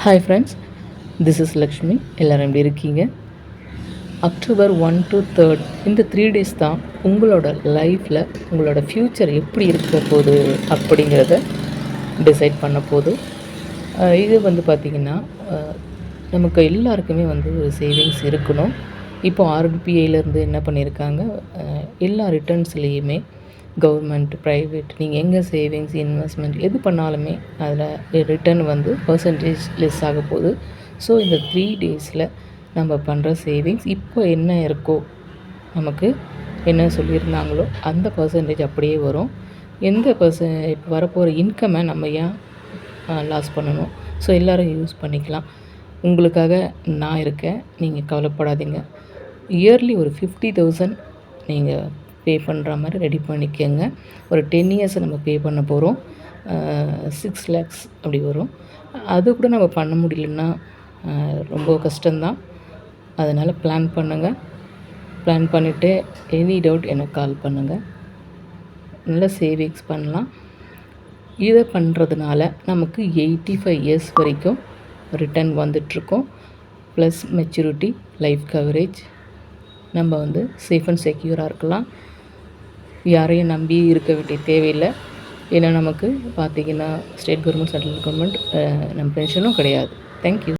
Hi friends, this is Lakshmi. எல்லோரும் எப்படி இருக்கீங்க? அக்டோபர் 1 to 3 இந்த 3 days தான் உங்களோட லைஃப்பில் உங்களோட ஃப்யூச்சர் எப்படி இருக்க போகுது அப்படிங்கிறத டிசைட் பண்ண போகுது. இது வந்து பார்த்திங்கன்னா, நமக்கு எல்லாருக்குமே வந்து ஒரு சேவிங்ஸ் இருக்கணும். இப்போ ஆர்பிஐலேருந்து என்ன பண்ணியிருக்காங்க, எல்லா ரிட்டர்ன்ஸ்லேயுமே கவர்மெண்ட், ப்ரைவேட் நீங்கள் எங்கே சேவிங்ஸ், இன்வெஸ்ட்மெண்ட் எது பண்ணாலுமே அதில் ரிட்டர்ன் வந்து பர்சன்டேஜ் லெஸ் ஆக போகுது. ஸோ இந்த 3 days நம்ம பண்ணுற சேவிங்ஸ் இப்போ என்ன இருக்கோ, நமக்கு என்ன சொல்லியிருந்தாங்களோ அந்த பர்சன்டேஜ் அப்படியே வரும். எந்த இப்போ வரப்போகிற இன்கம்மை நம்ம ஏன் லாஸ் பண்ணணும்? ஸோ எல்லோரும் யூஸ் பண்ணிக்கலாம். உங்களுக்காக நான் இருக்கேன், நீங்கள் கவலைப்படாதீங்க. இயர்லி ஒரு 50,000 நீங்கள் பே பண்ணுற மாதிரி ரெடி பண்ணிக்கோங்க. ஒரு 10 years நம்ம பே பண்ண போகிறோம். 6 lakhs அப்படி வரும். அது கூட நம்ம பண்ண முடியலன்னா ரொம்ப கஷ்டம்தான். அதனால் பிளான் பண்ணுங்கள். பிளான் பண்ணிவிட்டு எனி டவுட் எனக்கு கால் பண்ணுங்கள். நல்ல சேவிங்ஸ் பண்ணலாம். இதை பண்ணுறதுனால நமக்கு 85 years வரைக்கும் ரிட்டர்ன் வந்துட்ருக்கோம். ப்ளஸ் மெச்சூரிட்டி, லைஃப் கவரேஜ், நம்ம வந்து சேஃப் அண்ட் செக்யூராக இருக்கலாம். யாரையும் நம்பி இருக்க வேண்டிய தேவையில்லை. ஏன்னா நமக்கு பார்த்திங்கன்னா ஸ்டேட் கவர்மெண்ட், சென்ட்ரல் கவர்மெண்ட் நம்ம பென்ஷனும் கிடையாது. தேங்க்யூ.